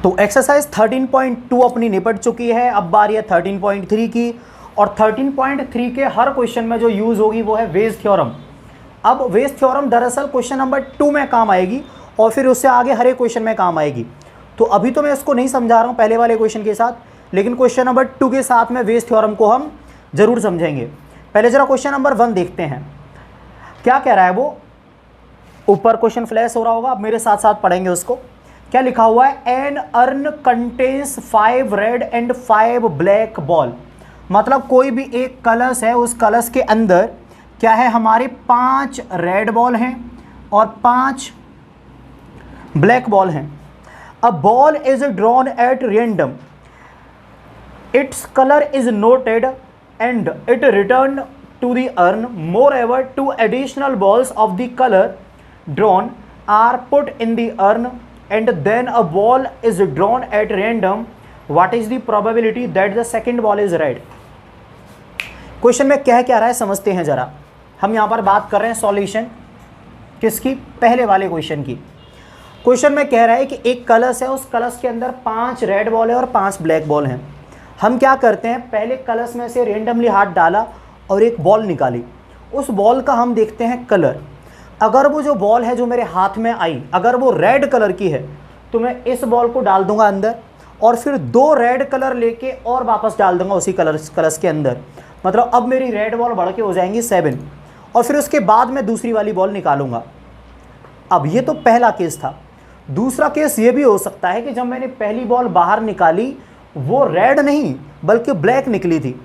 तो एक्सरसाइज 13.2 अपनी निपट चुकी है। अब बारी है 13.3 की, और 13.3 के हर क्वेश्चन में जो यूज होगी वो है वेज थ्योरम। अब वेज थ्योरम दरअसल क्वेश्चन नंबर 2 में काम आएगी और फिर उससे आगे हर एक क्वेश्चन में काम आएगी। तो अभी तो मैं इसको नहीं समझा रहा हूँ पहले वाले क्वेश्चन के साथ, लेकिन क्वेश्चन नंबर 2 के साथ में वेज थ्योरम को हम जरूर समझेंगे। पहले जरा क्वेश्चन नंबर 1 देखते हैं क्या कह रहा है वो। ऊपर क्वेश्चन फ्लैश हो रहा होगा, आप मेरे साथ साथ पढ़ेंगे उसको। क्या लिखा हुआ है, an urn contains 5 red and 5 black ball. मतलब कोई भी एक कलश है, उस कलश के अंदर क्या है, हमारे 5 रेड बॉल हैं और 5 ब्लैक बॉल हैं। अ ball is drawn at random, its colour is noted and it return to the urn. Moreover, 2 additional balls of the color drawn are put in the urn and then a ball is drawn at random. What is the probability that the second ball is red? Question में क्या रहा है समझते हैं जरा। हम यहाँ पर बात कर रहे हैं सॉल्यूशन किसकी, पहले वाले क्वेश्चन की। क्वेश्चन में कह रहा है कि एक कलश है, उस कलश के अंदर 5 रेड बॉल है और 5 ब्लैक बॉल हैं। हम क्या करते हैं, पहले कलश में से रेंडमली हाथ डाला और एक बॉल निकाली। उस बॉल का हम देखते हैं कलर। अगर वो जो बॉल है जो मेरे हाथ में आई, अगर वो रेड कलर की है तो मैं इस बॉल को डाल दूंगा अंदर और फिर 2 रेड कलर लेके और वापस डाल दूंगा उसी कलश के अंदर। मतलब अब मेरी रेड बॉल बढ़ के हो जाएंगी 7 और फिर उसके बाद मैं दूसरी वाली बॉल निकालूंगा। अब ये तो पहला केस था। दूसरा केस ये भी हो सकता है कि जब मैंने पहली बॉल बाहर निकाली वो रेड नहीं बल्कि ब्लैक निकली थी।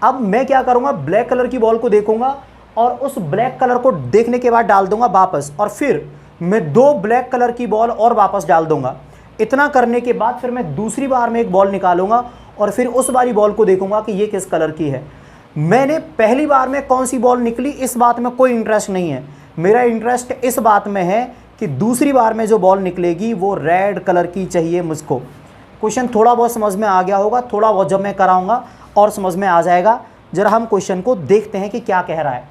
अब मैं क्या करूंगा, ब्लैक कलर की बॉल को देखूंगा और उस ब्लैक कलर को देखने के बाद डाल दूंगा वापस, और फिर मैं 2 ब्लैक कलर की बॉल और वापस डाल दूंगा। इतना करने के बाद फिर मैं दूसरी बार में एक बॉल निकालूंगा और फिर उस वाली बॉल को देखूंगा कि ये किस कलर की है। मैंने पहली बार में कौन सी बॉल निकली इस बात में कोई इंटरेस्ट नहीं है। मेरा इंटरेस्ट इस बात में है कि दूसरी बार में जो बॉल निकलेगी वो रेड कलर की चाहिए मुझको। क्वेश्चन थोड़ा बहुत समझ में आ गया होगा, थोड़ा बहुत जब मैं कराऊंगा और समझ में आ जाएगा। जरा हम क्वेश्चन को देखते हैं कि क्या कह रहा है।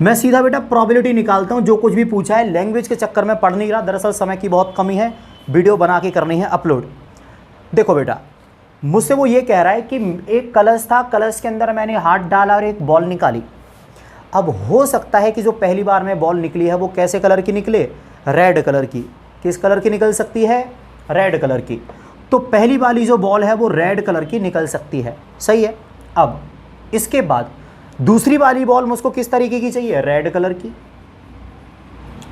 मैं सीधा बेटा प्रोबेबिलिटी निकालता हूं, जो कुछ भी पूछा है। लैंग्वेज के चक्कर में पढ़ नहीं रहा, दरअसल समय की बहुत कमी है, वीडियो बना के करनी है अपलोड। देखो बेटा, मुझसे वो ये कह रहा है कि एक कलश था, कलश के अंदर मैंने हाथ डाला और एक बॉल निकाली। अब हो सकता है कि जो पहली बार में बॉल निकली है वो कैसे कलर की निकले, रेड कलर की। किस कलर की निकल सकती है, रेड कलर की। तो पहली वाली जो बॉल है वो रेड कलर की निकल सकती है, सही है। अब इसके बाद दूसरी वाली बॉल मुझको किस तरीके की चाहिए, रेड कलर की,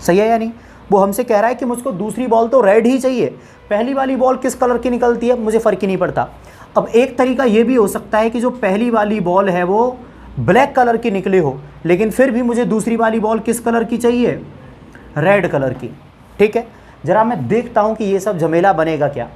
सही है या नहीं। वो हमसे कह रहा है कि मुझको दूसरी बॉल तो रेड ही चाहिए, पहली वाली बॉल किस कलर की निकलती है मुझे फ़र्क ही नहीं पड़ता। अब एक तरीका ये भी हो सकता है कि जो पहली वाली बॉल है वो ब्लैक कलर की निकली हो, लेकिन फिर भी मुझे दूसरी वाली बॉल किस कलर की चाहिए, रेड कलर की। ठीक है, ज़रा मैं देखता हूँ कि ये सब झमेला बनेगा क्या।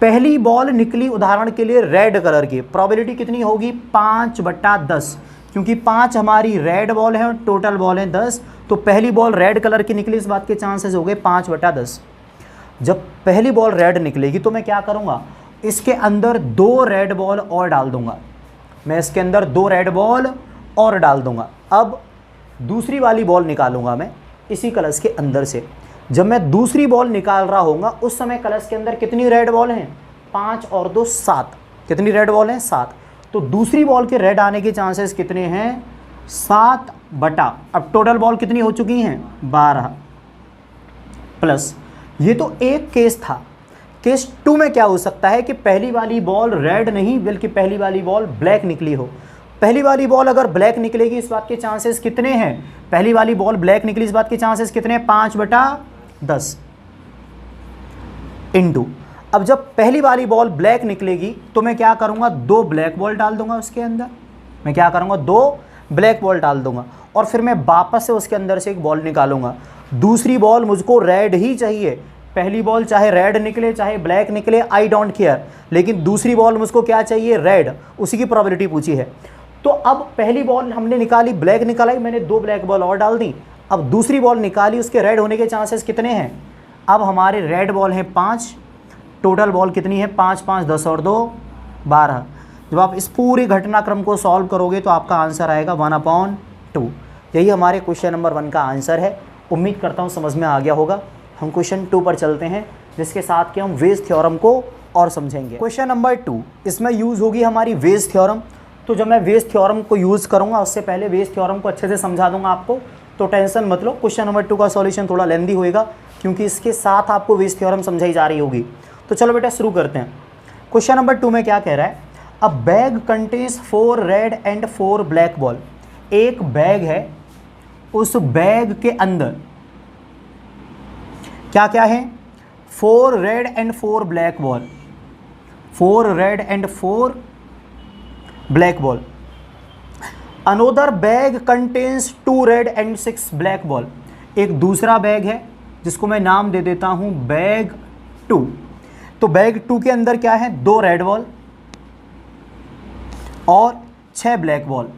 पहली बॉल निकली उदाहरण के लिए रेड कलर की, प्रोबेबिलिटी कितनी होगी, 5/10, क्योंकि 5 हमारी रेड बॉल है और टोटल बॉल है 10। तो पहली बॉल रेड कलर की निकली, इस बात के चांसेस हो गए 5/10। जब पहली बॉल रेड निकलेगी तो मैं क्या करूँगा, इसके अंदर 2 रेड बॉल और डाल दूंगा। मैं इसके अंदर 2 रेड बॉल और डाल दूंगा। अब दूसरी वाली बॉल निकालूंगा मैं इसी कलश के अंदर से। जब मैं दूसरी बॉल निकाल रहा होऊंगा उस समय कलश के अंदर कितनी रेड बॉल हैं, 5 और 2 7। कितनी रेड बॉल हैं, 7। तो दूसरी बॉल के रेड आने के चांसेस कितने हैं, 7 बटा, अब टोटल बॉल कितनी हो चुकी हैं, 12 प्लस। ये तो एक केस था। केस 2 में क्या हो सकता है कि पहली वाली बॉल रेड नहीं बल्कि पहली वाली बॉल ब्लैक निकली हो। पहली वाली बॉल अगर ब्लैक निकलेगी इस बात के चांसेस कितने हैं, पहली वाली बॉल ब्लैक निकली इस बात के चांसेस कितने हैं, 5/10 इंटू। अब जब पहली वाली बॉल ब्लैक निकलेगी तो मैं क्या करूंगा, 2 ब्लैक बॉल डाल दूंगा उसके अंदर। मैं क्या करूंगा, 2 ब्लैक बॉल डाल दूंगा और फिर मैं वापस से उसके अंदर से एक बॉल निकालूंगा। दूसरी बॉल मुझको रेड ही चाहिए, पहली बॉल चाहे रेड निकले चाहे ब्लैक निकले, आई डोंट केयर, लेकिन दूसरी बॉल मुझको क्या चाहिए, रेड। उसी की प्रोबेबिलिटी पूछी है। तो अब पहली बॉल हमने निकाली, ब्लैक निकाला, मैंने 2 ब्लैक बॉल और डाल दी। अब दूसरी बॉल निकाली, उसके रेड होने के चांसेस कितने हैं, अब हमारे रेड बॉल हैं 5, टोटल बॉल कितनी है, 5 5 10 और 2 12। जब आप इस पूरे घटनाक्रम को सॉल्व करोगे तो आपका आंसर आएगा 1/2। यही हमारे क्वेश्चन नंबर 1 का आंसर है। उम्मीद करता हूँ समझ में आ गया होगा। हम क्वेश्चन 2 पर चलते हैं। जिसके साथ कि हम वेज थ्योरम को और समझेंगे। क्वेश्चन नंबर 2, इसमें यूज़ होगी हमारी वेज थ्योरम। तो जब मैं वेज थ्योरम को यूज़ करूँगा उससे पहले वेज थ्योरम को अच्छे से समझा दूंगा आपको, तो टेंशन मत लो। क्वेश्चन नंबर 2 का सॉल्यूशन थोड़ा लेंदी होएगा क्योंकि इसके साथ आपको वेज थ्योरम समझाई जा रही होगी। तो चलो बेटा शुरू करते हैं। क्वेश्चन नंबर 2 में क्या कह रहा है, अ bag contains 4 red and 4 black ball. एक बैग है, उस बैग के अंदर क्या क्या है, 4 red and 4 black ball, 4 red and 4 black ball. Another bag contains 2 red and 6 black ball. एक दूसरा बैग है जिसको मैं नाम दे देता हूं बैग 2। तो बैग 2 के अंदर क्या है, 2 रेड बॉल और 6 ब्लैक बॉल।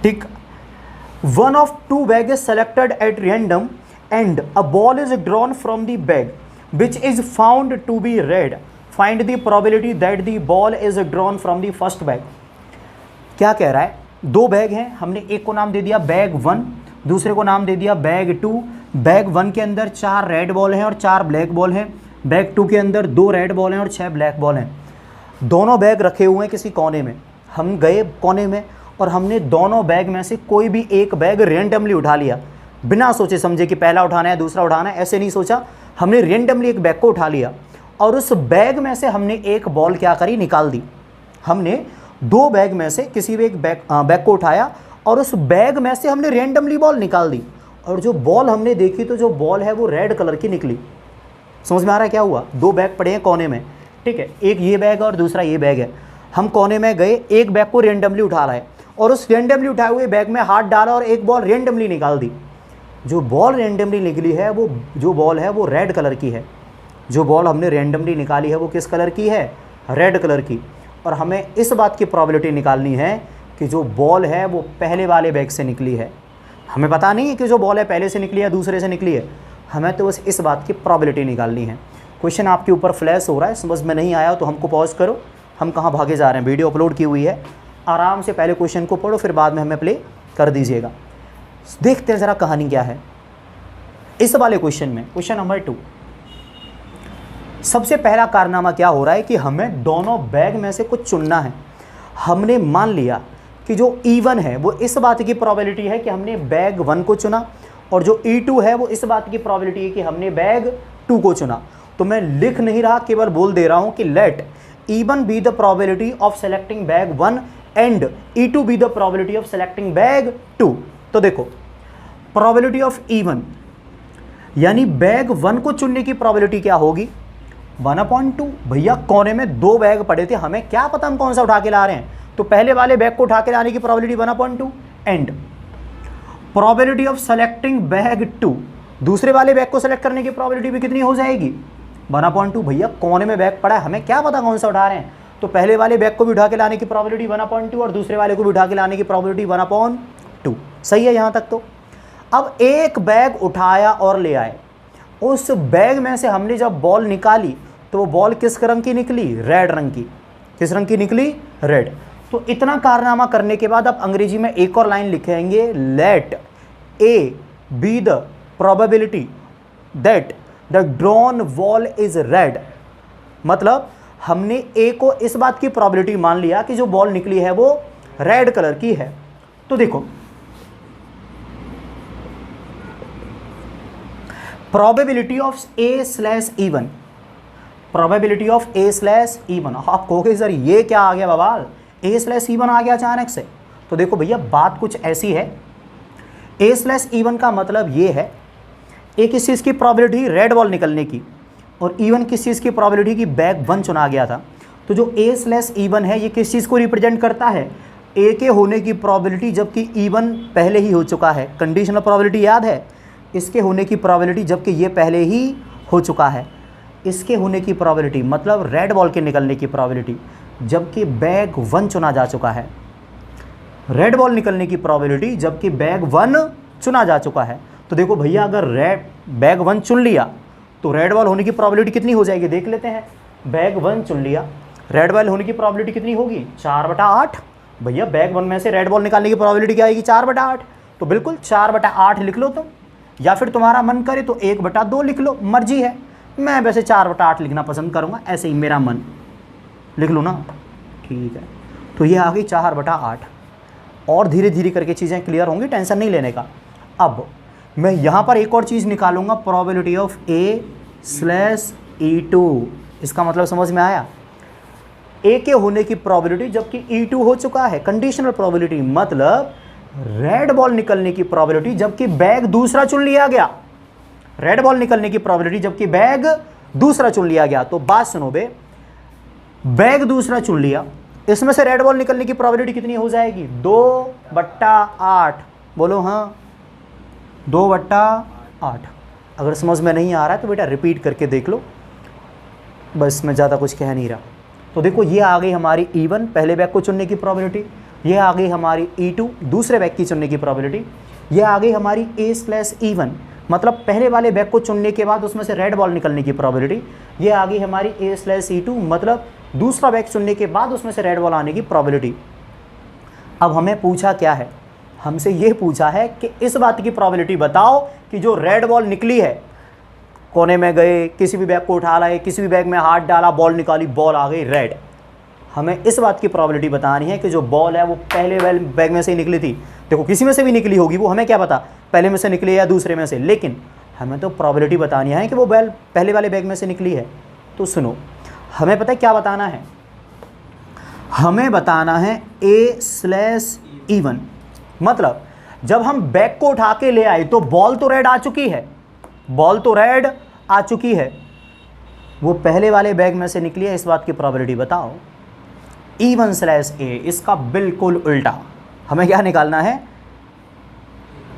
ठीक, one of 2 bag is selected at random and a ball is drawn from the bag which is found to be red. Find the probability that the ball is drawn from the first bag. क्या कह रहा है, 2 bag हैं, हमने एक को नाम दे दिया बैग 1, दूसरे को नाम दे दिया बैग 2। बैग 1 के अंदर 4 रेड बॉल हैं और 4 ब्लैक बॉल हैं। बैग 2 के अंदर 2 रेड बॉल हैं और 6 ब्लैक बॉल हैं। दोनों बैग रखे हुए हैं किसी कोने में। हम गए कोने में और हमने दोनों बैग में से कोई भी एक बैग रेंडमली उठा लिया, बिना सोचे समझे कि पहला उठाना है दूसरा उठाना है, ऐसे नहीं सोचा। हमने रेंडमली एक बैग को उठा लिया और उस बैग में से हमने एक बॉल क्या करी, निकाल दी। हमने 2 बैग में से किसी भी एक बैग को उठाया और उस बैग में से हमने रेंडमली बॉल निकाल दी और जो बॉल हमने देखी तो जो बॉल है वो रेड कलर की निकली। समझ में आ रहा है क्या हुआ, 2 बैग पड़े हैं कोने में, ठीक है, एक ये बैग और दूसरा ये बैग है। हम कोने में गए, एक बैग को रेंडमली उठा रहे और उस रेंडमली उठाए हुए बैग में हाथ डाला और एक बॉल रेंडमली निकाल दी। जो बॉल रेंडमली निकली है वो जो बॉल है वो रेड कलर की है। जो बॉल हमने रेंडमली निकाली है वो किस कलर की है, रेड कलर की। और हमें इस बात की प्रोबेबिलिटी निकालनी है कि जो बॉल है वो पहले वाले बैग से निकली है। हमें पता नहीं है कि जो बॉल है पहले से निकली है दूसरे से निकली है, हमें तो बस इस बात की प्रोबेबिलिटी निकालनी है। क्वेश्चन आपके ऊपर फ्लैश हो रहा है, समझ में नहीं आया तो हमको पॉज करो, हम कहाँ भागे जा रहे हैं, वीडियो अपलोड की हुई है, आराम से पहले क्वेश्चन को पढ़ो फिर बाद में हमें प्ले कर दीजिएगा। देखते हैं ज़रा कहानी क्या है इस वाले क्वेश्चन में। क्वेश्चन नंबर 2, सबसे पहला कारनामा क्या हो रहा है कि हमें दोनों बैग में से कुछ चुनना है। हमने मान लिया कि जो E1 है वो इस बात की प्रोबेबिलिटी है कि हमने बैग 1 को चुना और जो E2 है वो इस बात की प्रोबेबिलिटी है कि हमने बैग 2 को चुना। तो मैं लिख नहीं रहा, केवल बोल दे रहा हूं कि let E1 be the probability of selecting bag 1 and E2 be the probability of selecting bag 2। तो देखो प्रोबेबिलिटी ऑफ E1 यानी बैग 1 को चुनने की प्रोबेबिलिटी क्या होगी, 1/2। भैया कोने में 2 बैग पड़े थे, हमें क्या पता हम कौन सा उठा के ला रहे हैं, तो पहले वाले बैग को उठा के लाने की probability 1/2 and probability of selecting bag 2, दूसरे वाले बैग को सेलेक्ट करने की प्रोबेबिलिटी भी कितनी हो जाएगी, 1/2। भैया कोने में बैग पड़ा है, हमें क्या पता कौन सा उठा रहे हैं, तो पहले वाले बैग को भी उठा के लाने की प्रोबेबिलिटी 1/2 और दूसरे वाले को भी उठा के लाने की प्रोबेबिलिटी 1/2। सही है यहाँ तक। तो अब एक बैग उठाया और ले आए, उस बैग में से हमने जब बॉल निकाली तो वो बॉल किस रंग की निकली, रेड रंग की। किस रंग की निकली, रेड। तो इतना कारनामा करने के बाद अब अंग्रेजी में एक और लाइन लिखेंगे, let A be the probability that the drawn ball is red. मतलब हमने ए को इस बात की प्रोबेबिलिटी मान लिया कि जो बॉल निकली है वो रेड कलर की है। तो देखो probability of A/E1, probability of A/E1। आप कहोगे सर ये क्या आ गया बवाल, A/E1 आ गया अचानक से। तो देखो भैया बात कुछ ऐसी है, A/E1 का मतलब ये है, एक किस चीज़ की प्रोबेबिलिटी रेड बॉल निकलने की और E1 किस चीज़ की प्रोबेबिलिटी की बैग 1 चुना गया था। तो जो A/E1 है ये किस चीज़ को रिप्रेजेंट करता है, ए के होने की प्रोबेबिलिटी, जबकि E1 पहले ही हो चुका है। कंडीशनल प्रोबेबिलिटी याद है, इसके होने की प्रोबेबिलिटी जबकि ये पहले ही हो चुका है। इसके होने की प्रोबेबिलिटी मतलब रेड बॉल के निकलने की प्रोबेबिलिटी, जबकि बैग 1 चुना जा चुका है। रेड बॉल निकलने की प्रोबेबिलिटी जबकि बैग 1 चुना जा चुका है। तो देखो भैया अगर बैग 1 चुन लिया तो रेड बॉल होने की प्रोबेबिलिटी कितनी हो जाएगी, देख लेते हैं। बैग 1 चुन लिया, रेड बॉल होने की प्रोबेबिलिटी कितनी होगी, 4/8। भैया बैग 1 में से रेड बॉल निकालने की प्रोबेबिलिटी क्या आएगी, 4/8। तो बिल्कुल 4/8 लिख लो तुम। या फिर तुम्हारा मन करे तो 1/2 लिख लो, मर्जी है। मैं वैसे 4/8 लिखना पसंद करूँगा, ऐसे ही मेरा मन, लिख लो ना, ठीक है। तो ये आ गई 4/8। और धीरे धीरे करके चीज़ें क्लियर होंगी, टेंशन नहीं लेने का। अब मैं यहाँ पर एक और चीज़ निकालूंगा, प्रोबेबिलिटी ऑफ A/E2। इसका मतलब समझ में आया, ए के होने की प्रोबेबिलिटी जबकि E2 हो चुका है, कंडीशनल प्रोबेबिलिटी, मतलब रेड बॉल निकलने की प्रोबेबिलिटी जबकि बैग दूसरा चुन लिया गया। रेड बॉल निकलने की प्रोबेबिलिटी जबकि बैग दूसरा चुन लिया गया। तो बात सुनो बे, बैग दूसरा चुन लिया, इसमें से रेड बॉल निकलने की प्रोबेबिलिटी कितनी हो जाएगी? 2/8। बोलो हाँ, 2/8। अगर समझ में नहीं आ रहा है तो बेटा रिपीट करके देख लो, बस मैं ज़्यादा कुछ कह नहीं रहा। तो देखो ये आ गई हमारी E1 पहले बैग को चुनने की प्रोबेबिलिटी, ये आ गई हमारी E2 दूसरे बैग की चुनने की प्रोबेबिलिटी, ये आ गई हमारी A/E1 मतलब पहले वाले बैग को चुनने के बाद उसमें से रेड बॉल निकलने की प्रोबेबिलिटी, ये आ गई हमारी A/E2 मतलब दूसरा बैग चुनने के बाद उसमें से रेड बॉल आने की प्रोबेबिलिटी। अब हमें पूछा क्या है? हमसे ये पूछा है कि इस बात की प्रोबेबिलिटी बताओ कि जो रेड बॉल निकली है, कोने में गए, किसी भी बैग को उठा लाए, किसी भी बैग में हाथ डाला, बॉल निकाली, बॉल आ गई रेड। हमें इस बात की प्रोबेबिलिटी बतानी है कि जो बॉल है वो पहले बैग में से ही निकली थी। देखो किसी में से भी निकली होगी, वो हमें क्या पता पहले में से निकली या दूसरे में से, लेकिन हमें तो प्रोबेबिलिटी बतानी है कि वो बॉल पहले वाले बैग में से निकली है। तो सुनो, हमें पता है क्या बताना है, हमें बताना है A/E1 मतलब जब हम बैग को उठा के ले आए तो बॉल तो रेड आ चुकी है, बॉल तो रेड आ चुकी है, वो पहले वाले बैग में से निकली है, इस बात की प्रोबेबिलिटी बताओ। E1/A, इसका बिल्कुल उल्टा, हमें क्या निकालना है,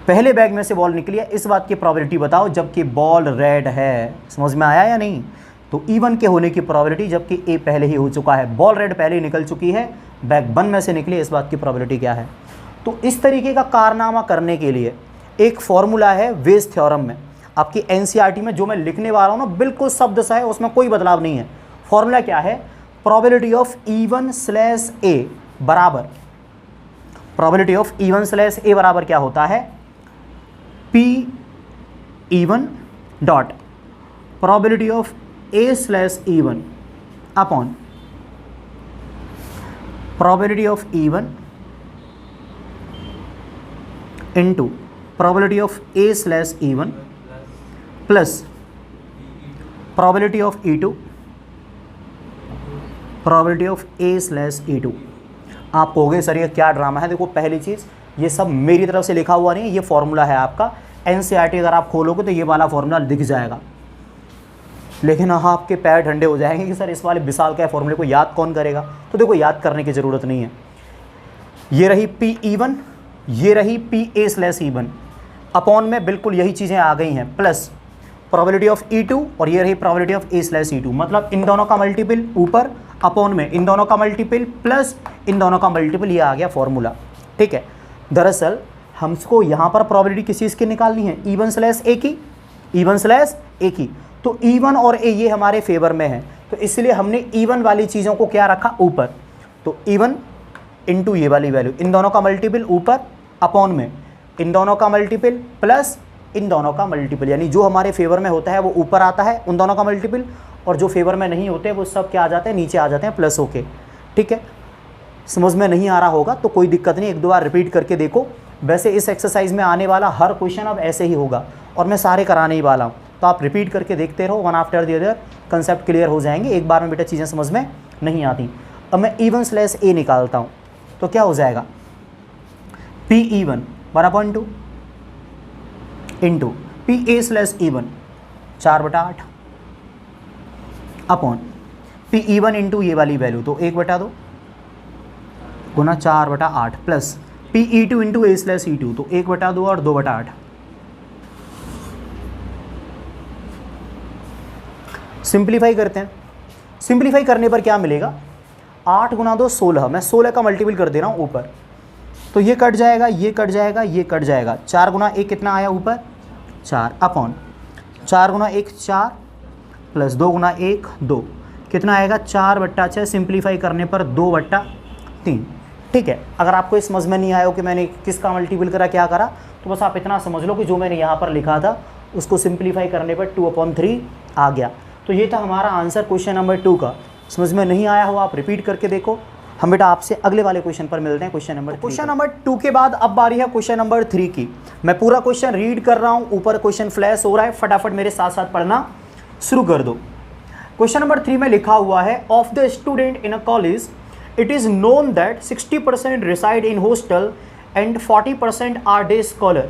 पहले बैग में से बॉल निकली है, इस बात की प्रोबेबिलिटी बताओ जबकि बॉल रेड है। समझ में आया या नहीं? तो E1 के होने की प्रोबेबिलिटी जबकि A पहले ही हो चुका है, बॉल रेड पहले ही निकल चुकी है, बैग 1 में से निकली, इस बात की प्रोबेबिलिटी क्या है। तो इस तरीके का कारनामा करने के लिए एक फॉर्मूला है वेज थ्योरम में, आपकी NCERT में जो मैं लिखने वाला हूँ ना बिल्कुल शब्द सा है, उसमें कोई बदलाव नहीं है। फॉर्मूला क्या है, प्रोबेबिलिटी ऑफ E1/A बराबर, प्रोबेबिलिटी ऑफ E1/A बराबर क्या होता है, P(E1) dot probability of A/E1 upon probability of E1 into probability of A/E1 plus probability of E2 probability of A/E2। आप कहोगे सर ये क्या ड्रामा है? देखो पहली चीज़, ये सब मेरी तरफ से लिखा हुआ नहीं है, ये फॉर्मूला है आपका NCERT, अगर आप खोलोगे तो ये वाला फॉर्मूला दिख जाएगा, लेकिन हाँ आपके पैर ठंडे हो जाएंगे कि सर इस वाले विशाल के फॉर्मूले को याद कौन करेगा। तो देखो याद करने की ज़रूरत नहीं है, ये रही PE1, ये रही PA/E1 अपॉन में बिल्कुल यही चीज़ें आ गई हैं, प्लस प्रोबेबिलिटी ऑफ E2 और ये रही प्रोबेबिलिटी ऑफ A/E2, मतलब इन दोनों का मल्टीपल ऊपर अपॉन में इन दोनों का मल्टीपल प्लस इन दोनों का मल्टीपल, ये आ गया फॉर्मूला। ठीक है, दरअसल हमको यहाँ पर प्रोबेबिलिटी किस चीज़ की निकालनी है, E1/A की, E1/A की। तो E1 और A ये हमारे फेवर में है, तो इसलिए हमने E1 वाली चीज़ों को क्या रखा ऊपर, तो E1 इंटू ये वाली वैल्यू, इन दोनों का मल्टीपल ऊपर अपॉन में इन दोनों का मल्टीपल प्लस इन दोनों का मल्टीपल, यानी जो हमारे फेवर में होता है वो ऊपर आता है उन दोनों का मल्टीपल, और जो फेवर में नहीं होते वो सब क्या आ जाते हैं, नीचे आ जाते हैं प्लस होके। ठीक है, समझ में नहीं आ रहा होगा तो कोई दिक्कत नहीं, एक दो बार रिपीट करके देखो। वैसे इस एक्सरसाइज में आने वाला हर क्वेश्चन अब ऐसे ही होगा और मैं सारे कराने ही वाला हूँ, तो आप रिपीट करके देखते रहो, one after the other concept clear हो जाएंगे। एक बार में बेटा चीज़ें समझ में नहीं आती। अब मैं E1/A निकालता हूँ तो क्या हो जाएगा, PE1 1/2 into PA/E1 4/8 upon PE1 into ये वाली वैल्यू तो 1/2 गुना 4/8 प्लस PE2 इंटू A/E2 तो 1/2 और 2/8। सिंप्लीफाई करते हैं, सिंप्लीफाई करने पर क्या मिलेगा, 8 गुना 2 16, मैं 16 का मल्टीपल कर दे रहा हूँ ऊपर, तो ये कट जाएगा, ये कट जाएगा, ये कट जाएगा, 4 गुना 1 कितना आया ऊपर 4 अपॉन 4 गुना 1 4 प्लस 2 गुना 1 2 कितना आएगा 4/6, सिंप्लीफाई करने पर 2/3। ठीक है, अगर आपको इस समझ में नहीं आया हो कि मैंने किसका मल्टीपल करा क्या करा, तो बस आप इतना समझ लो कि जो मैंने यहाँ पर लिखा था उसको सिंप्लीफाई करने पर 2/3 आ गया। तो ये था हमारा आंसर क्वेश्चन नंबर 2 का। समझ में नहीं आया हो आप रिपीट करके देखो। हम बेटा आपसे अगले वाले क्वेश्चन पर मिलते हैं, क्वेश्चन नंबर 2 के बाद अब बारी है क्वेश्चन नंबर 3 की। मैं पूरा क्वेश्चन रीड कर रहा हूँ, ऊपर क्वेश्चन फ्लैश हो रहा है, फटाफट मेरे साथ साथ पढ़ना शुरू कर दो। क्वेश्चन नंबर 3 में लिखा हुआ है, of the student in a college it is known that 60% reside in hostel and 40% are day scholar.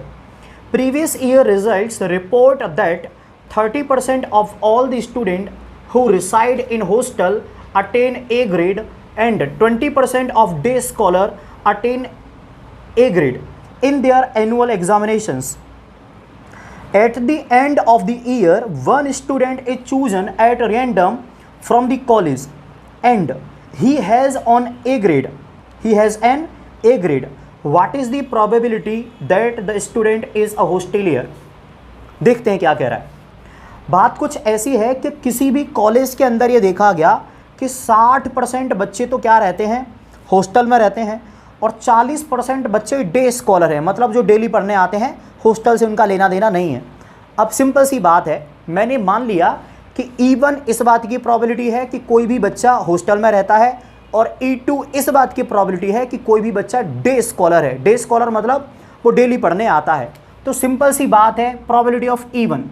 Previous year results report that 30% of all the students who reside in hostel attain A grade and 20% of day scholar attain A grade in their annual examinations. At the end of the year, one student is chosen at random from the college and he has an A grade. What is the probability that the student is a hostelier? देखते हैं क्या कह रहा है। बात कुछ ऐसी है कि किसी भी कॉलेज के अंदर ये देखा गया कि 60% बच्चे तो क्या रहते हैं, हॉस्टल में रहते हैं, और 40% बच्चे डे स्कॉलर हैं, मतलब जो डेली पढ़ने आते हैं, हॉस्टल से उनका लेना देना नहीं है। अब सिंपल सी बात है, मैंने मान लिया कि E1 इस बात की प्रोबेबिलिटी है कि कोई भी बच्चा हॉस्टल में रहता है, और E2 इस बात की प्रोबेबिलिटी है कि कोई भी बच्चा डे स्कॉलर है। डे स्कॉलर मतलब वो डेली पढ़ने आता है। तो सिंपल सी बात है, probability of E1,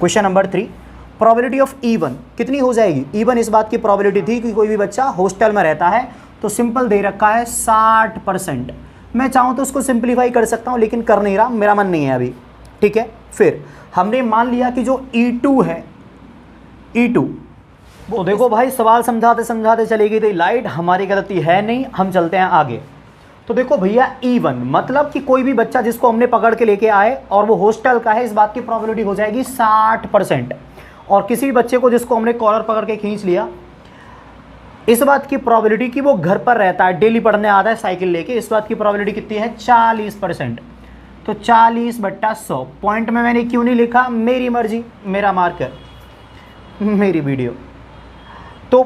question number 3, probability of E1 कितनी हो जाएगी? E1 इस बात की प्रोबेबिलिटी थी कि कोई भी बच्चा हॉस्टल में रहता है, तो सिंपल दे रखा है 60%। मैं चाहूँ तो उसको सिंप्लीफाई कर सकता हूँ, लेकिन कर नहीं रहा, मेरा मन नहीं है अभी, ठीक है। फिर हमने मान लिया कि जो E2 है, E2 वो देखो भाई, सवाल समझाते समझाते चली गई थी लाइट, हमारी गलती है नहीं, हम चलते हैं आगे। तो देखो भैया, E1 मतलब कि कोई भी बच्चा जिसको हमने पकड़ के लेके आए और वो हॉस्टल का है, इस बात की प्रोबेबिलिटी हो जाएगी 60%। और किसी भी बच्चे को जिसको हमने कॉलर पकड़ के खींच लिया, इस बात की प्रोबेबिलिटी कि वो घर पर रहता है, डेली पढ़ने आता है साइकिल लेके, इस बात की प्रोबेबिलिटी कितनी है? 40%। तो 40/100। पॉइंट में मैंने क्यों नहीं लिखा? मेरी मर्जी, मेरा मार्कर, मेरी वीडियो। तो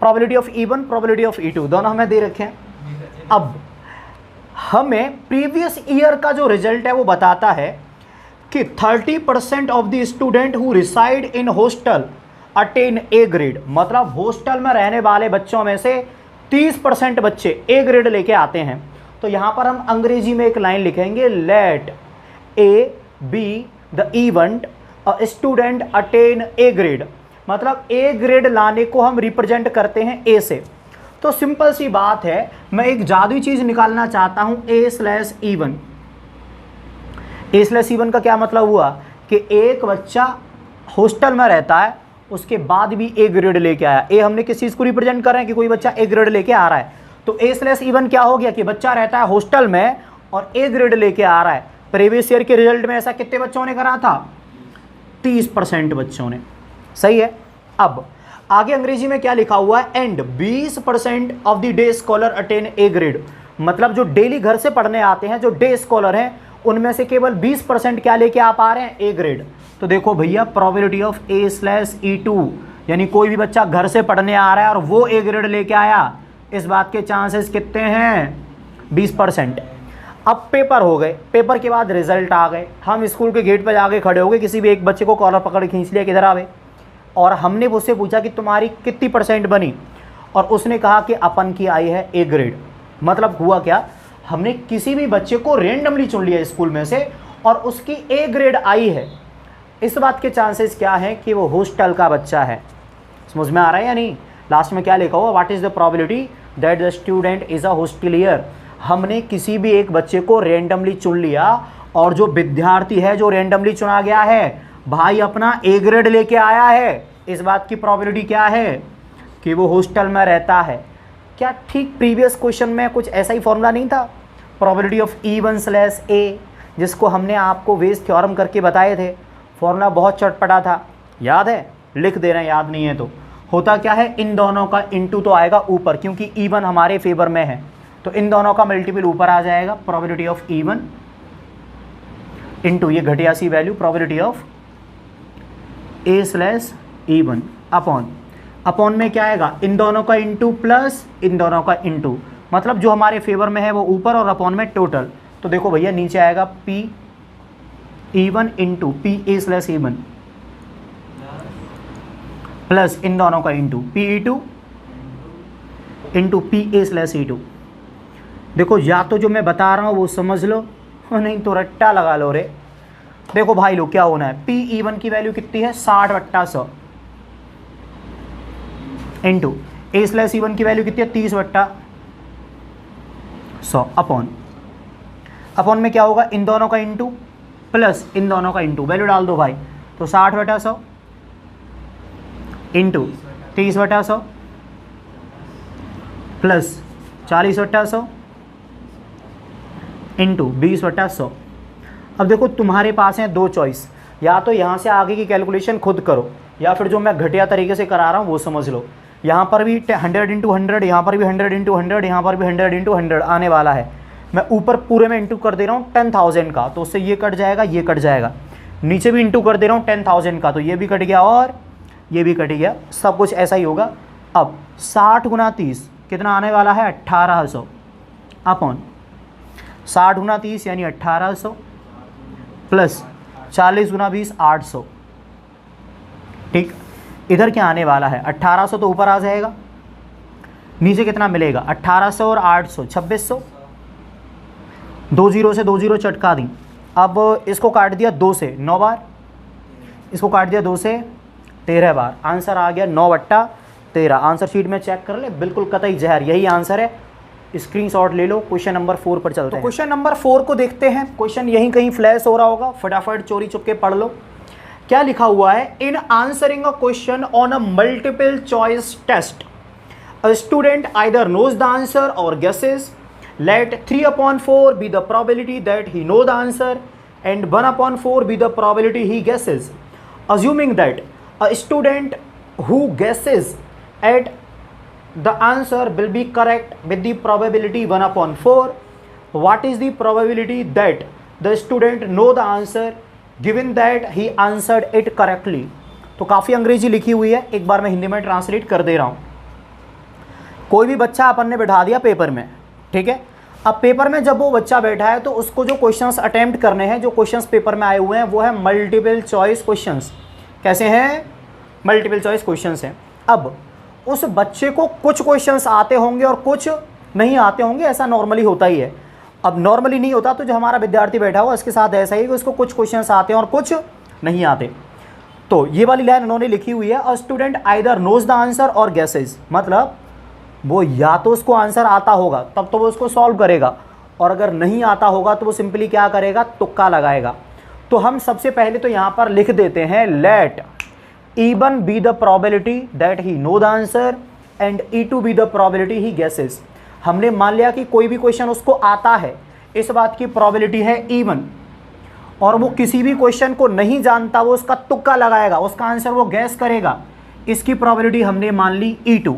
probability of E1, probability of E2 दोनों हमें दे रखे हैं। अब हमें प्रीवियस ईयर का जो रिजल्ट है वो बताता है कि 30% of the student who reside in hostel attain A grade, मतलब हॉस्टल में रहने वाले बच्चों में से 30% बच्चे ए ग्रेड लेके आते हैं। तो यहाँ पर हम अंग्रेजी में एक लाइन लिखेंगे, let A be the event a student attain A grade, मतलब ए ग्रेड लाने को हम रिप्रेजेंट करते हैं ए से। तो सिंपल सी बात है, मैं एक जादुई चीज निकालना चाहता हूं, A/E1। A/E1 का क्या मतलब हुआ कि एक बच्चा हॉस्टल में रहता है, उसके बाद भी ए ग्रेड लेके आया। ए हमने किस चीज को रिप्रेजेंट कर रहे हैं कि कोई बच्चा ए ग्रेड लेके आ रहा है। तो A/E1 क्या हो गया कि बच्चा रहता है हॉस्टल में और ए ग्रेड लेके आ रहा है। प्रीवियस ईयर के रिजल्ट में ऐसा कितने बच्चों ने करा था? 30% बच्चों ने। सही है। अब आगे अंग्रेजी में क्या लिखा हुआ है? And 20% of the day scholar attain A grade, मतलब जो डेली घर से पढ़ने आते हैं, जो डे स्कॉलर हैं, उनमें से केवल 20% क्या लेके आ पा रहे हैं? A grade. तो देखो भैया, प्रोबेबिलिटी ऑफ A/E2, यानी कोई भी बच्चा घर से पढ़ने आ रहा है और वो ए ग्रेड लेके आया, इस बात के चांसेस कितने हैं? 20%। अब पेपर हो गए, पेपर के बाद रिजल्ट आ गए, हम स्कूल के गेट पर जाके खड़े हो गए, किसी भी एक बच्चे को कॉलर पकड़ खींच लिया, किधर आवे, और हमने उससे पूछा कि तुम्हारी कितनी % बनी, और उसने कहा कि अपन की आई है ए ग्रेड। मतलब हुआ क्या, हमने किसी भी बच्चे को रेंडमली चुन लिया स्कूल में से और उसकी ए ग्रेड आई है। इस बात के चांसेस क्या हैं कि वो हॉस्टल का बच्चा है। समझ में आ रहा है या नहीं? लास्ट में क्या लिखा हुआ? What is the probability that the student is a hosteller. हमने किसी भी एक बच्चे को रेंडमली चुन लिया और जो विद्यार्थी है, जो रेंडमली चुना गया है, भाई अपना ए ग्रेड लेके आया है। इस बात की प्रोबेबिलिटी क्या है कि वो हॉस्टल में रहता है। क्या ठीक प्रीवियस क्वेश्चन में कुछ ऐसा ही फॉर्मूला नहीं था? प्रोबेबिलिटी ऑफ E1/A, जिसको हमने आपको वेज थ्योरम करके बताए थे। फॉर्मूला बहुत चटपटा था, याद है? लिख दे रहे हैं, याद नहीं है तो। होता क्या है, इन दोनों का इनटू तो आएगा ऊपर, क्योंकि E1 हमारे फेवर में है, तो इन दोनों का मल्टीपल ऊपर आ जाएगा। प्रोबेबिलिटी ऑफ E1 इनटू ये घटिया सी value, probability of A/E1 upon में क्या आएगा? इन दोनों का इनटू प्लस इन दोनों का इनटू, मतलब जो हमारे फेवर में है वो ऊपर और अपॉन में टोटल। तो देखो भैया नीचे आएगा P E1 into P A slash E1 plus इन दोनों का into P E2 into P A slash E2। देखो या तो जो मैं बता रहा हूँ वो समझ लो, नहीं तो रट्टा लगा लो रे। देखो भाई लोग क्या होना है, पी E1 की वैल्यू कितनी है 60/100 इंटू ए स्लैश E1 की वैल्यू कितनी है 30/100 अपॉन में क्या होगा, इन दोनों का इंटू प्लस इन दोनों का इंटू, वैल्यू डाल दो भाई। तो 60/100 इंटू 30/100 प्लस 40/100 इंटू 20/100। अब देखो तुम्हारे पास हैं दो चॉइस, या तो यहाँ से आगे की कैलकुलेशन खुद करो या फिर जो मैं घटिया तरीके से करा रहा हूँ वो समझ लो। यहाँ पर भी 100 इंटू 100, यहाँ पर भी 100 इंटू 100, यहाँ पर भी 100 इंटू 100 आने वाला है। मैं ऊपर पूरे में इंटू कर दे रहा हूँ 10,000 का, तो उससे ये कट जाएगा, ये कट जाएगा। नीचे भी इंटू कर दे रहा हूँ 10,000 का, तो ये भी कट गया और ये भी कट गया। सब कुछ ऐसा ही होगा। अब 60 गुना 30 कितना आने वाला है 1800 अपॉन 60 गुना 30 यानी 1800 प्लस 40 गुना 20 800। ठीक, इधर क्या आने वाला है 1800 तो ऊपर आ जाएगा, नीचे कितना मिलेगा 1800 और 800 2600। 2 जीरो से 2 जीरो चटका दी। अब इसको काट दिया 2 से 9 बार, इसको काट दिया 2 से 13 बार। आंसर आ गया 9/13। आंसर शीट में चेक कर ले, बिल्कुल कतई जहर यही आंसर है। स्क्रीनशॉट ले लो। क्वेश्चन नंबर 4 पर चलते हैं। क्वेश्चन नंबर 4 को देखते हैं। क्वेश्चन यहीं कहीं फ्लैश हो रहा होगा, फटाफट चोरी चुपके पढ़ लो। क्या लिखा हुआ है, in answering a question on a multiple choice test a student either knows the answer or guesses. Let 3/4 be the probability that he know the answer and 1/4 be the probability he guesses. Assuming that a student who guesses at the answer will be correct with the probability 1/4, what is the probability that the student know the answer given that he answered it correctly? तो काफ़ी अंग्रेजी लिखी हुई है, एक बार मैं हिंदी में translate कर दे रहा हूँ। कोई भी बच्चा अपन ने बैठा दिया पेपर में, ठीक है। अब पेपर में जब वो बच्चा बैठा है तो उसको जो क्वेश्चंस अटेम्प्ट करने हैं, जो क्वेश्चंस पेपर में आए हुए हैं वो है मल्टीपल चॉइस क्वेश्चंस। कैसे हैं, मल्टीपल चॉइस क्वेश्चंस हैं। अब उस बच्चे को कुछ क्वेश्चंस आते होंगे और कुछ नहीं आते होंगे, ऐसा नॉर्मली होता ही है। अब नॉर्मली नहीं होता तो जो हमारा विद्यार्थी बैठा हुआ इसके साथ ऐसा ही कि उसको कुछ क्वेश्चंस आते हैं और कुछ नहीं आते। तो ये वाली लाइन उन्होंने लिखी हुई है, a student either knows the answer or guesses, मतलब वो या तो उसको आंसर आता होगा तब तो वो उसको सॉल्व करेगा, और अगर नहीं आता होगा तो वो सिंपली क्या करेगा, तुक्का लगाएगा। तो हम सबसे पहले तो यहाँ पर लिख देते हैं, let E1 be the probability that he know the answer and E2 be the probability he guesses. हमने मान लिया कि कोई भी क्वेश्चन उसको आता है, इस बात की प्रोबेबिलिटी है E1, और वो किसी भी क्वेश्चन को नहीं जानता, वो उसका तुक्का लगाएगा, उसका आंसर वो गैस करेगा, इसकी प्रोबेबिलिटी हमने मान ली E2।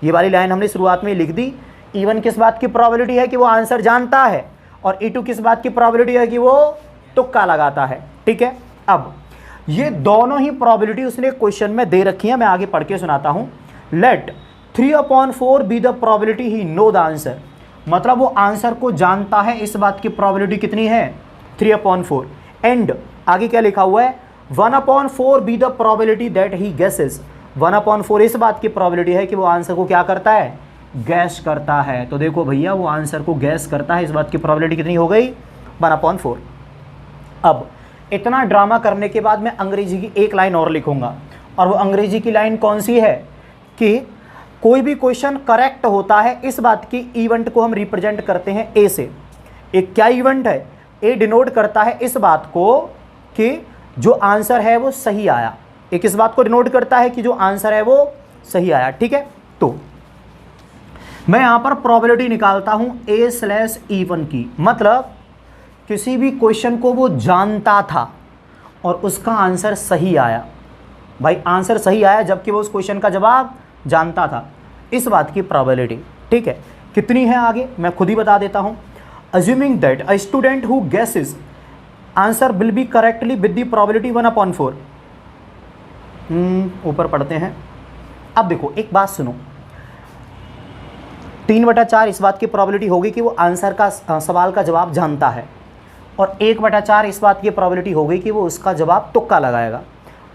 ये वाली लाइन हमने शुरुआत में लिख दी। E1 किस बात की प्रोबेबिलिटी है कि वो आंसर जानता है, और E2 किस बात की प्रोबेबिलिटी है कि वो तुक्का लगाता है, ठीक है। अब ये दोनों ही प्रोबेबिलिटी उसने क्वेश्चन में दे रखी है, मैं आगे पढ़ के सुनाता हूं। Let 3/4 be the probability he know the answer, मतलब वो आंसर को जानता है, इस बात की प्रोबेबिलिटी कितनी है 3/4। एंड आगे क्या लिखा हुआ है, 1/4 B the probability that he guesses. 1/4 इस बात की प्रोबेबिलिटी है कि वो आंसर को क्या करता है, गैस करता है। तो देखो भैया वो आंसर को गैस करता है, इस बात की प्रोबेबिलिटी कितनी हो गई 1/4। अब इतना ड्रामा करने के बाद मैं अंग्रेजी की एक लाइन और लिखूंगा, और वो अंग्रेजी की लाइन कौन सी है कि कोई भी क्वेश्चन करेक्ट होता है, इस बात की इवेंट को हम रिप्रेजेंट करते हैं ए से। एक क्या इवेंट है, ए डिनोट करता है इस बात को कि जो आंसर है वो सही आया, एक इस बात को डिनोट करता है कि जो आंसर है वो सही आया, ठीक है। तो मैं यहां पर प्रोबेबिलिटी निकालता हूं A/E1 की, मतलब किसी भी क्वेश्चन को वो जानता था और उसका आंसर सही आया। भाई आंसर सही आया जबकि वो उस क्वेश्चन का जवाब जानता था, इस बात की प्रोबेबिलिटी, ठीक है। कितनी है आगे मैं खुद ही बता देता हूं। Assuming that a student who guesses answer will be correctly with the probability 1/4। ऊपर पढ़ते हैं। अब देखो एक बात सुनो, 3/4 इस बात की प्रोबेबिलिटी होगी कि वो आंसर का सवाल का जवाब जानता है, और 1/4 इस बात की प्रोबेबिलिटी होगी कि वो उसका जवाब तुक्का लगाएगा।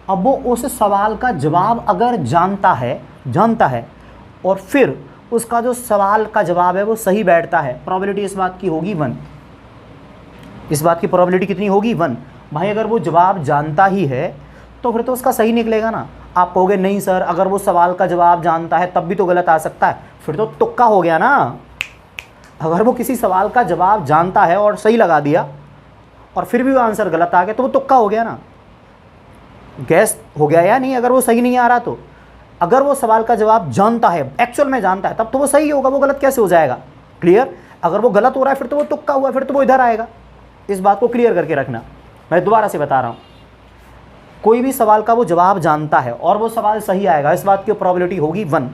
अब वो उस सवाल का जवाब अगर जानता है और फिर उसका जो सवाल का जवाब है वो सही बैठता है, प्रोबेबिलिटी इस बात की होगी 1। इस बात की प्रोबेबिलिटी कितनी होगी? 1। भाई अगर वो जवाब जानता ही है तो फिर तो उसका सही निकलेगा ना। आप कहोगे नहीं सर, अगर वो सवाल का जवाब जानता है तब भी तो गलत आ सकता है, फिर तो तुक्का हो गया ना। अगर वो किसी सवाल का जवाब जानता है और सही लगा दिया और फिर भी वो आंसर गलत आ गया तो वो तुक्का हो गया ना, गैस हो गया या नहीं। अगर वो सही नहीं आ रहा तो अगर वो सवाल का जवाब जानता है, एक्चुअल में जानता है, तब तो वो सही होगा, वो गलत कैसे हो जाएगा? क्लियर? अगर वो गलत हो रहा है फिर तो वो तुक्का हुआ, फिर तो वो इधर आएगा। इस बात को क्लियर करके रखना। मैं दोबारा से बता रहा हूँ, कोई भी सवाल का वो जवाब जानता है और वो सवाल सही आएगा, इस बात की प्रोबेबिलिटी होगी 1,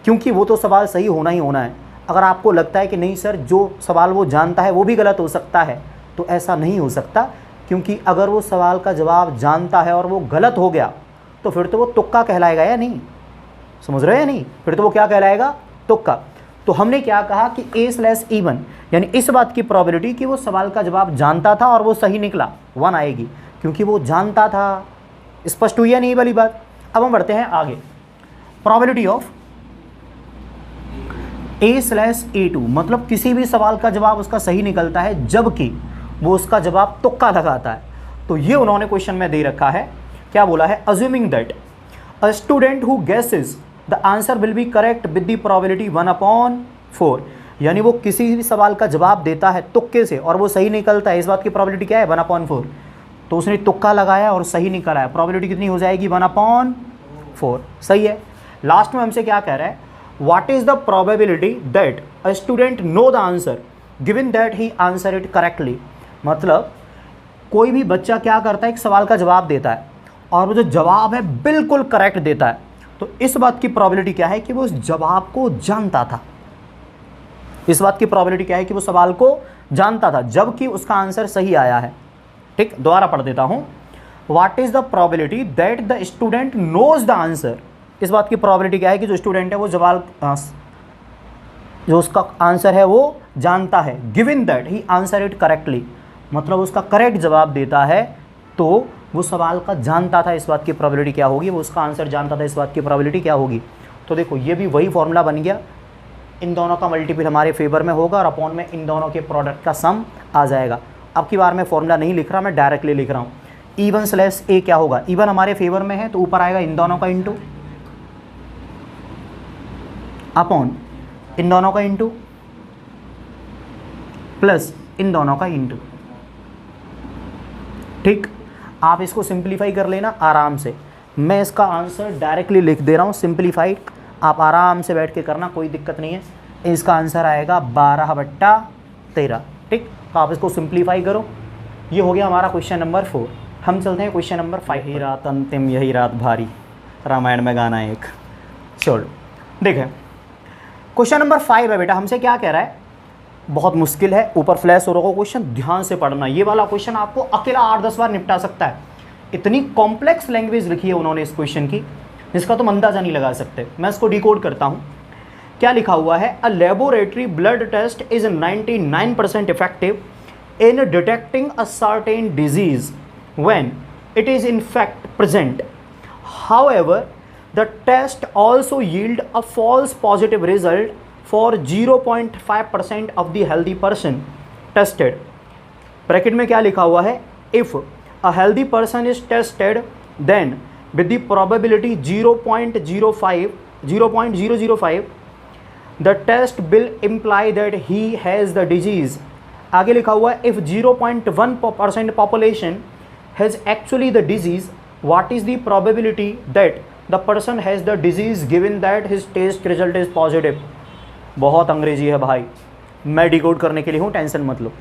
क्योंकि वो तो सवाल सही होना ही होना है। अगर आपको लगता है कि नहीं सर, जो सवाल वो जानता है वो भी गलत हो सकता है, तो ऐसा नहीं हो सकता, क्योंकि अगर वो सवाल का जवाब जानता है और वो गलत हो गया तो फिर तो वो तुक्का कहलाएगा या नहीं? समझ रहे हैं नहीं? फिर तो वो क्या कहलाएगा? तुक्का। तो हमने क्या कहा कि A/E1 यानी इस बात की प्रोबेबिलिटी कि वो सवाल का जवाब जानता था और वो सही निकला 1 आएगी, क्योंकि वो जानता था। स्पष्ट हुई या नहीं वाली बात? अब हम बढ़ते हैं आगे। प्रोबेबिलिटी ऑफ A/A2 मतलब किसी भी सवाल का जवाब उसका सही निकलता है जबकि वो उसका जवाब तुक्का लगाता है। तो ये उन्होंने क्वेश्चन में दे रखा है, क्या बोला है? Assuming that a student who guesses the answer will be correct with the probability 1/4, यानी वो किसी भी सवाल का जवाब देता है तुक्के से और वो सही निकलता है, इस बात की प्रोबेबिलिटी क्या है? 1/4। तो उसने तुक्का लगाया और सही निकला है, प्रोबेबिलिटी कितनी हो जाएगी? 1/4। सही है। लास्ट में हमसे क्या कह रहा है? What is the probability that a student no the answer given that he answer it correctly. मतलब कोई भी बच्चा क्या करता है, एक सवाल का जवाब देता है और वो जो जवाब है बिल्कुल करेक्ट देता है, तो इस बात की प्रोबेबिलिटी क्या है कि वो उस जवाब को जानता था। इस बात की प्रोबेबिलिटी क्या है कि वो सवाल को जानता था जबकि उसका आंसर सही आया है। ठीक, दोबारा पढ़ देता हूं। What is the probability that the student knows the answer. इस बात की प्रोबेबिलिटी क्या है कि जो स्टूडेंट है वो जो उसका आंसर है वो जानता है, given that he answer it correctly, मतलब उसका करेक्ट जवाब देता है, तो वो सवाल का जानता था, इस बात की प्रोबेबिलिटी क्या होगी? वो उसका आंसर जानता था, इस बात की प्रोबेबिलिटी क्या होगी? तो देखो ये भी वही फॉर्मूला बन गया, इन दोनों का मल्टीपल हमारे फेवर में होगा और अपॉन में इन दोनों के प्रोडक्ट का सम आ जाएगा। अब की बार मैं फॉर्मूला नहीं लिख रहा, मैं डायरेक्टली लिख रहा हूँ। E1/A क्या होगा? E1 हमारे फेवर में है तो ऊपर आएगा इन दोनों का इंटू अपॉन इन दोनों का इंटू प्लस इन दोनों का इंटू। ठीक, आप इसको सिंप्लीफाई कर लेना आराम से। मैं इसका आंसर डायरेक्टली लिख दे रहा हूँ सिंप्लीफाइड, आप आराम से बैठ के करना, कोई दिक्कत नहीं है। इसका आंसर आएगा 12/13। ठीक, तो आप इसको सिंप्लीफाई करो। ये हो गया हमारा क्वेश्चन नंबर 4। हम चलते हैं क्वेश्चन नंबर 5। यही रात अंतिम, यही रात भारी, रामायण में गाना है एक। छोड़ो, देखें क्वेश्चन नंबर 5 है बेटा। हमसे क्या कह रहा है? बहुत मुश्किल है, ऊपर फ्लैश हो रहा होगा क्वेश्चन, ध्यान से पढ़ना। ये वाला क्वेश्चन आपको अकेला 8-10 बार निपटा सकता है। इतनी कॉम्प्लेक्स लैंग्वेज लिखी है उन्होंने इस क्वेश्चन की, जिसका तुम अंदाजा नहीं लगा सकते। मैं इसको डिकोड करता हूँ। क्या लिखा हुआ है? A laboratory blood test is 99% effective in detecting a certain disease when it is in fact present. However the test also yield a false positive result for 0.5% of the healthy person tested। Bracket में क्या लिखा हुआ है? If a healthy person is tested, then with the probability 0.005, the test will imply that he has the disease। आगे लिखा हुआ है if 0.1% population has actually the disease, what is the probability that the person has the disease given that his test result is positive। बहुत अंग्रेजी है भाई, मैं decode करने के लिए हूँ, टेंशन मत लो।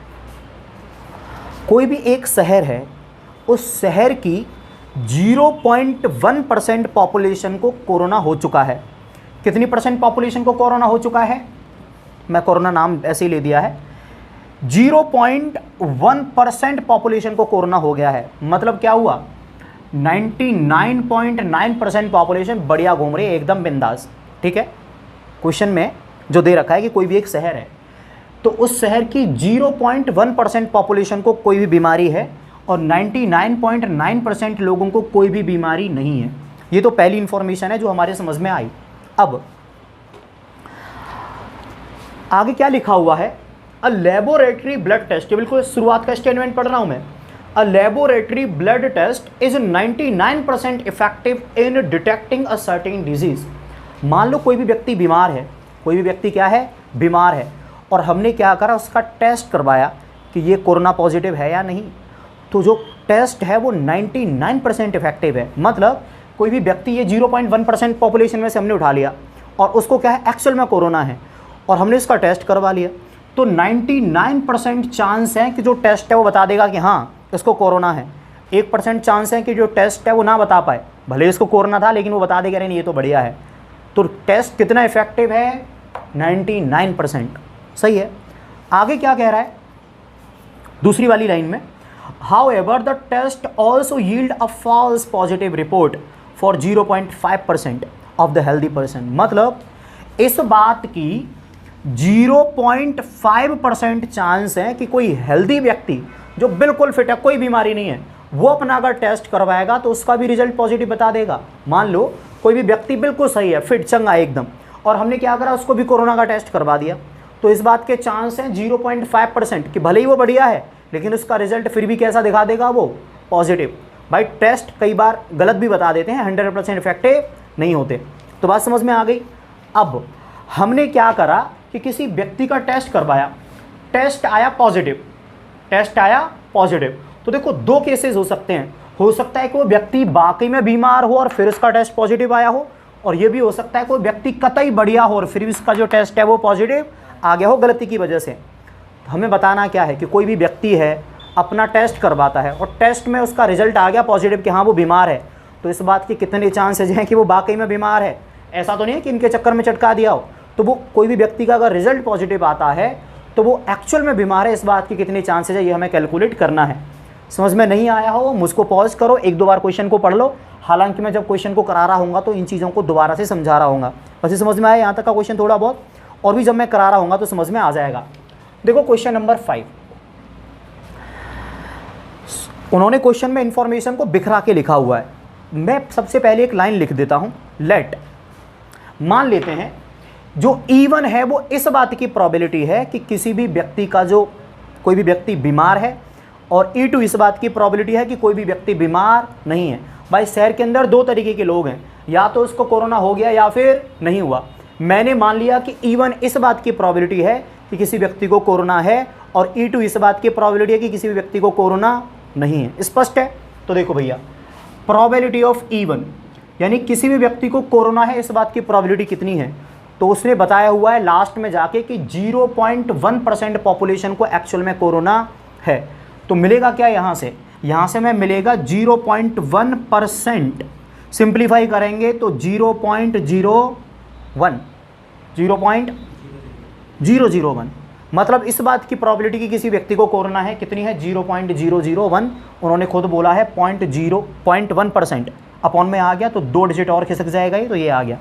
कोई भी एक शहर है, उस शहर की 0.1% पॉपुलेशन को कोरोना हो चुका है। कितनी परसेंट पॉपुलेशन को कोरोना हो चुका है? मैं कोरोना नाम ऐसे ही ले दिया है। 0.1% पॉपुलेशन को कोरोना हो गया है, मतलब क्या हुआ? 99.9% पॉपुलेशन बढ़िया घूम रही है, एकदम बिंदास। ठीक है, क्वेश्चन में जो दे रखा है कि कोई भी एक शहर है, तो उस शहर की 0.1% पॉपुलेशन को कोई भी बीमारी है और 99.9% लोगों को कोई भी बीमारी नहीं है। ये तो पहली इंफॉर्मेशन है जो हमारे समझ में आई। अब आगे क्या लिखा हुआ है, अ लेबोरेटरी ब्लड टेस्ट, बिल्कुल शुरुआत का स्टेटमेंट पढ़ रहा हूं मैं। A laboratory blood test is 99% effective in detecting a certain disease. मान लो कोई भी व्यक्ति बीमार है, कोई भी व्यक्ति क्या है, बीमार है, और हमने क्या करा, उसका टेस्ट करवाया कि ये कोरोना पॉजिटिव है या नहीं, तो जो टेस्ट है वो 99% इफेक्टिव है। मतलब कोई भी व्यक्ति, ये 0.1% पॉपुलेशन में से हमने उठा लिया और उसको क्या है, एक्चुअल में कोरोना है, और हमने इसका टेस्ट करवा लिया, तो 99% चांस है कि जो टेस्ट है वो बता देगा कि हाँ इसको कोरोना है। 1% चांस है कि जो टेस्ट है वो ना बता पाए, भले इसको कोरोना था लेकिन वो बता देगा नहीं ये तो बढ़िया है। तो टेस्ट कितना इफेक्टिव है, 99%। सही है। आगे क्या कह रहा है दूसरी वाली लाइन में, however the test also yield a false positive report for 0.5% of the healthy person. मतलब इस बात की 0.5% चांस है कि कोई हेल्दी व्यक्ति जो बिल्कुल फिट है, कोई बीमारी नहीं है, वो अपना अगर टेस्ट करवाएगा तो उसका भी रिजल्ट पॉजिटिव बता देगा। मान लो कोई भी व्यक्ति बिल्कुल सही है, फिट चंगा है एकदम, और हमने क्या करा, उसको भी कोरोना का टेस्ट करवा दिया, तो इस बात के चांस हैं 0.5% कि भले ही वो बढ़िया है लेकिन उसका रिजल्ट फिर भी कैसा दिखा देगा, वो पॉजिटिव। भाई टेस्ट कई बार गलत भी बता देते हैं, 100% इफेक्टिव नहीं होते। तो बात समझ में आ गई। अब हमने क्या करा कि किसी व्यक्ति का टेस्ट करवाया, टेस्ट आया पॉजिटिव, टेस्ट आया पॉजिटिव। तो देखो दो केसेस हो सकते हैं, हो सकता है कि वो व्यक्ति वाकई में बीमार हो और फिर उसका टेस्ट पॉजिटिव आया हो, और ये भी हो सकता है कोई व्यक्ति कतई बढ़िया हो और फिर भी उसका जो टेस्ट है वो पॉजिटिव आ गया हो गलती की वजह से। तो हमें बताना क्या है कि कोई भी व्यक्ति है अपना टेस्ट करवाता है और टेस्ट में उसका रिजल्ट आ गया पॉजिटिव कि हाँ वो बीमार है, तो इस बात के कितने चांसेज हैं कि वो वाकई में बीमार है। ऐसा तो नहीं है कि इनके चक्कर में चटका दिया हो। तो वो कोई भी व्यक्ति का अगर रिजल्ट पॉजिटिव आता है तो वो एक्चुअल में बीमार है, इस बात की कितने चांसेज है ये हमें कैलकुलेट करना है। समझ में नहीं आया हो मुझको पॉज करो, एक दो बार क्वेश्चन को पढ़ लो। हालांकि मैं जब क्वेश्चन को करा रहा हूँगा तो इन चीज़ों को दोबारा से समझा रहा हूँगा, वैसे समझ में आया यहाँ तक का क्वेश्चन थोड़ा बहुत, और भी जब मैं करा रहा हूँगा तो समझ में आ जाएगा। देखो क्वेश्चन नंबर 5, उन्होंने क्वेश्चन में इंफॉर्मेशन को बिखरा के लिखा हुआ है। मैं सबसे पहले एक लाइन लिख देता हूँ, लेट, मान लेते हैं जो E1 है वो इस बात की प्रोबेबिलिटी है कि किसी भी व्यक्ति का जो कोई भी व्यक्ति बीमार है, और E2 इस बात की प्रोबेबिलिटी है कि कोई भी व्यक्ति बीमार नहीं है। भाई शहर के अंदर दो तरीके के लोग हैं, या तो उसको कोरोना हो गया या फिर नहीं हुआ। मैंने मान लिया कि E1 इस बात की प्रोबेबिलिटी है कि किसी व्यक्ति को कोरोना है, और E2 इस बात की प्रोबेबिलिटी है कि किसी भी व्यक्ति को कोरोना नहीं है। स्पष्ट है। तो देखो भैया, प्रोबेबिलिटी ऑफ E1 यानी किसी भी व्यक्ति को कोरोना है इस बात की प्रोबेबिलिटी कितनी है, तो उसने बताया हुआ है लास्ट में जाके कि 0.1% पॉपुलेशन को एक्चुअल में कोरोना है। तो मिलेगा क्या यहाँ से मैं मिलेगा 0.1%, सिंप्लीफाई करेंगे तो 0.001, मतलब इस बात की प्रोबेबिलिटी कि किसी व्यक्ति को कोरोना है कितनी है, 0.001। उन्होंने खुद बोला है 0.1%, अपॉन में आ गया तो 2 डिजिट और खिसक जाएगा ये, तो ये आ गया।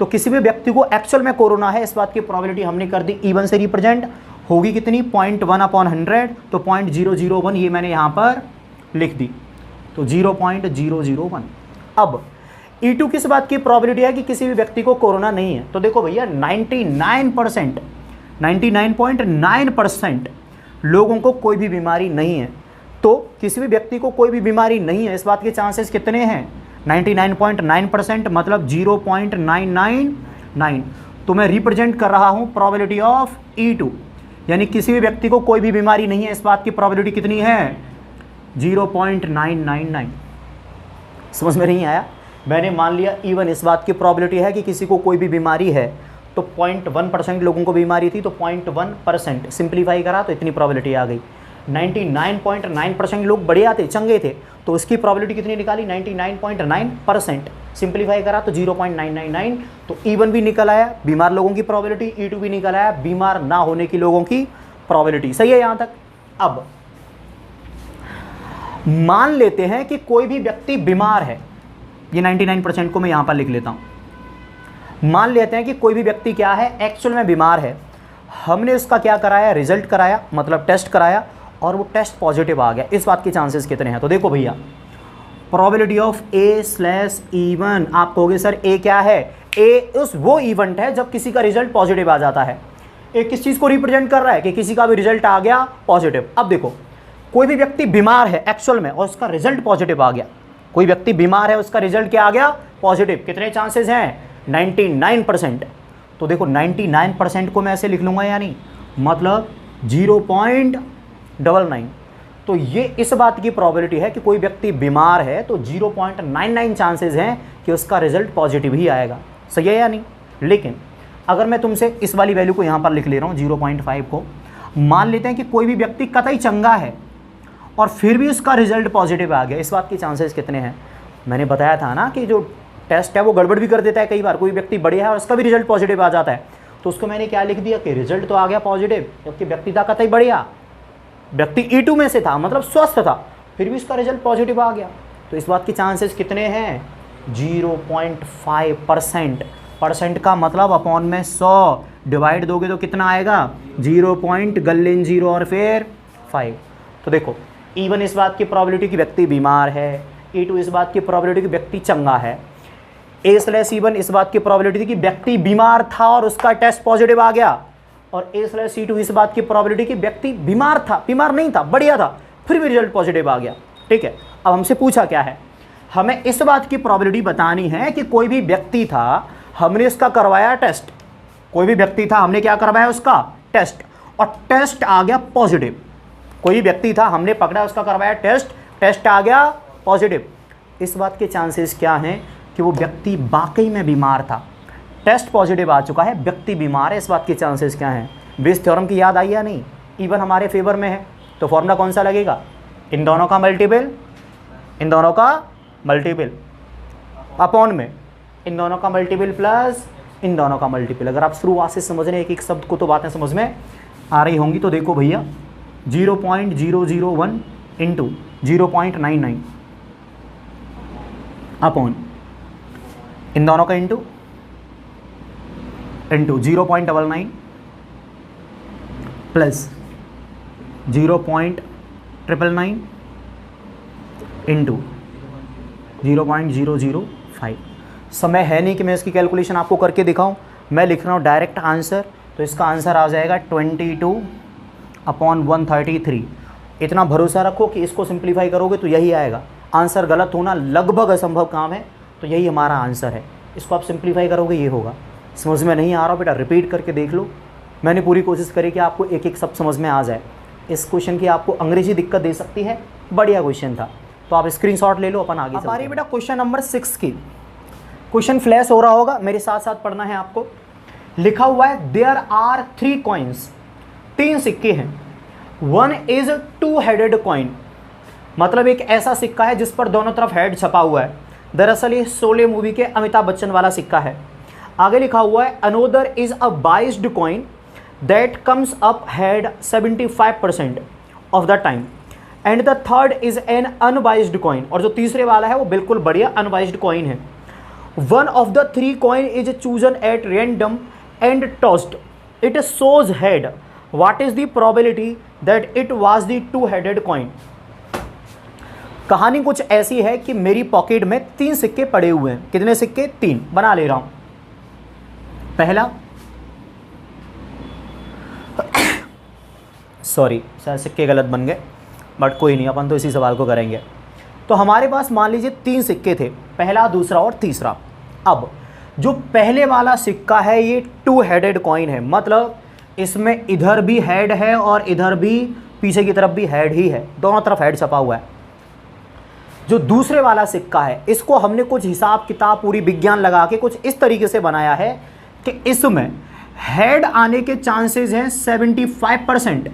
तो किसी भी व्यक्ति को एक्चुअल में कोरोना है इस बात की प्रोबेबिलिटी हमने कर दी E1 से रिप्रेजेंट, होगी कितनी, 0.1/100, तो 0.001 ये मैंने यहाँ पर लिख दी, तो 0.001। अब E2 किस बात की प्रोबेबिलिटी है कि किसी भी व्यक्ति को कोरोना नहीं है, तो देखो भैया 99.9% लोगों को कोई भी बीमारी नहीं है। तो किसी भी व्यक्ति को कोई भी बीमारी नहीं है इस बात के चांसेस कितने हैं, 99.9%, मतलब 0.999। तो मैं रिप्रेजेंट कर रहा हूं प्रोबेबिलिटी ऑफ E2, यानी किसी भी व्यक्ति को कोई भी बीमारी नहीं है इस बात की प्रोबेबिलिटी कितनी है, 0.999। समझ में नहीं आया। मैंने मान लिया E1 इस बात की प्रोबेबिलिटी है कि किसी को कोई भी बीमारी है, तो 0.1% लोगों को बीमारी थी तो 0.1%, सिंप्लीफाई करा तो इतनी प्रोबेबिलिटी आ गई। 99.9% लोग बढ़िया थे, चंगे थे, तो इसकी प्रोबेबिलिटी कितनी निकाली, 99.9%, सिंप्लीफाई करा तो 0.999। तो E1 भी निकल आया बीमार लोगों की प्रोबेबिलिटी, E2 भी निकल आया बीमार ना होने की लोगों की प्रोबेबिलिटी। सही है यहाँ तक। अब मान लेते हैं कि कोई भी व्यक्ति बीमार है, ये 99% को मैं यहाँ पर लिख लेता हूँ। मान लेते हैं कि कोई भी व्यक्ति क्या है, एक्चुअल में बीमार है, हमने उसका क्या कराया, रिजल्ट कराया, मतलब टेस्ट कराया, और वो टेस्ट पॉजिटिव आ गया। इस बात के चांसेस कितने हैं? तो देखो भैया, प्रोबेबिलिटी ऑफ A/E1, आप कहोगे सर ए क्या है? ए उस वो इवेंट है जब किसी का रिजल्ट पॉजिटिव आ जाता है। ए किस चीज़ को रिप्रेजेंट कर रहा है? कि किसी का भी रिजल्ट आ गया पॉजिटिव। अब देखो, कोई भी व्यक्ति बीमार है एक्चुअल में और उसका रिजल्ट पॉजिटिव आ गया, कोई व्यक्ति बीमार है उसका रिजल्ट क्या आ गया? पॉजिटिव। कितने चांसेस हैं? 99%। तो देखो 99% को मैं ऐसे लिख लूँगा या नहीं, मतलब 0.99। तो ये इस बात की प्रोबेबिलिटी है कि कोई व्यक्ति बीमार है तो 0.99 चांसेस हैं कि उसका रिजल्ट पॉजिटिव ही आएगा। सही है या नहीं? लेकिन अगर मैं तुमसे इस वाली वैल्यू को यहाँ पर लिख ले रहा हूँ 0.5 को, मान लेते हैं कि कोई भी व्यक्ति कतई चंगा है और फिर भी उसका रिजल्ट पॉजिटिव आ गया, इस बात के चांसेस कितने हैं? मैंने बताया था ना कि जो टेस्ट है वो गड़बड़ भी कर देता है कई बार। कोई व्यक्ति बढ़िया है और उसका भी रिजल्ट पॉजिटिव आ जाता है, तो उसको मैंने क्या लिख दिया कि रिजल्ट तो आ गया पॉजिटिव, जबकि व्यक्ति था कतई बढ़िया, व्यक्ति E2 में से था, मतलब स्वस्थ था, फिर भी उसका रिजल्ट पॉजिटिव आ गया। तो इस बात के चांसेस कितने हैं? 0.5%। परसेंट का मतलब अपॉन में 100 डिवाइड दोगे तो कितना आएगा? 0.0 और फिर 5। तो देखो, E1 इस बात की प्रोबेबिलिटी कि व्यक्ति बीमार है, E2 इस बात की प्रोबेबिलिटी कि व्यक्ति चंगा है, A/E1 इस बात की प्रोबेबिलिटी कि व्यक्ति बीमार था और उसका टेस्ट पॉजिटिव आ गया, और A/E2 इस बात की प्रोबेबिलिटी कि व्यक्ति बीमार था, बीमार नहीं था, बढ़िया था, फिर भी रिजल्ट पॉजिटिव आ गया। ठीक है, अब हमसे पूछा क्या है, हमें इस बात की प्रोबेबिलिटी बतानी है कि कोई भी व्यक्ति था, हमने उसका करवाया टेस्ट, कोई भी व्यक्ति था, हमने क्या करवाया उसका टेस्ट, और टेस्ट आ गया पॉजिटिव। कोई भी व्यक्ति था, हमने पकड़ा, उसका करवाया टेस्ट, टेस्ट आ गया पॉजिटिव। इस बात के चांसेस क्या हैं कि वो व्यक्ति वाकई में बीमार था, टेस्ट पॉजिटिव आ चुका है, व्यक्ति बीमार है, इस बात के चांसेस क्या हैं? बेस थ्योरम की याद आई या नहीं? इवन हमारे फेवर में है, तो फॉर्मूला कौन सा लगेगा? इन दोनों का मल्टीपल, इन दोनों का मल्टीपल अपॉन में इन दोनों का मल्टीपल प्लस इन दोनों का मल्टीपल। अगर आप शुरुआत से समझ रहे हैं एक एक शब्द को तो बातें समझ में आ रही होंगी। तो देखो भैया, 0.001 इंटू 0.99 अपॉन इन दोनों का इंटू 0.99 प्लस 0.999 इंटू 0.005। समय है नहीं कि मैं इसकी कैलकुलेशन आपको करके दिखाऊं, मैं लिख रहा हूँ डायरेक्ट आंसर। तो इसका आंसर आ जाएगा 22/133। इतना भरोसा रखो कि इसको सिंप्लीफाई करोगे तो यही आएगा आंसर। गलत होना लगभग असंभव काम है, तो यही हमारा आंसर है। इसको आप सिंप्लीफाई करोगे ये होगा। समझ में नहीं आ रहा बेटा, रिपीट करके देख लो। मैंने पूरी कोशिश करी कि आपको एक एक सब समझ में आ जाए। इस क्वेश्चन की आपको अंग्रेजी दिक्कत दे सकती है, बढ़िया क्वेश्चन था, तो आप स्क्रीनशॉट ले लो, अपन आगे चलते हैं। हमारी बेटा क्वेश्चन नंबर 6 की क्वेश्चन फ्लैश हो रहा होगा, मेरे साथ साथ पढ़ना है आपको। लिखा हुआ है देयर आर 3 कॉइन्स, 3 सिक्के हैं। 1 इज 2 हेडेड कॉइन, मतलब एक ऐसा सिक्का है जिस पर दोनों तरफ हेड छपा हुआ है। दरअसल ये शोले मूवी के अमिताभ बच्चन वाला सिक्का है। आगे लिखा हुआ है another is a biased coin that comes up head 75% of the time and the third is an unbiased coin, और जो तीसरे वाला है वो बिल्कुल बढ़िया अनबाइस्ड कॉइन है। One of the 3 coin is chosen at random and tossed, it shows head, what is the probability that it was the 2 headed coin. कहानी कुछ ऐसी है कि मेरी पॉकेट में 3 सिक्के पड़े हुए हैं। कितने सिक्के? 3। बना ले रहा हूं। पहला सॉरी शायद सिक्के गलत बन गए, बट कोई नहीं, अपन तो इसी सवाल को करेंगे। तो हमारे पास मान लीजिए 3 सिक्के थे, पहला, दूसरा और तीसरा। अब जो पहले वाला सिक्का है ये 2 हेडेड कॉइन है, मतलब इसमें इधर भी हेड है और इधर भी पीछे की तरफ भी हेड ही है, दोनों तरफ हेड छपा हुआ है। जो दूसरे वाला सिक्का है इसको हमने कुछ हिसाब किताब पूरी विज्ञान लगा के कुछ इस तरीके से बनाया है कि इसमें हेड आने के चांसेस हैं 75%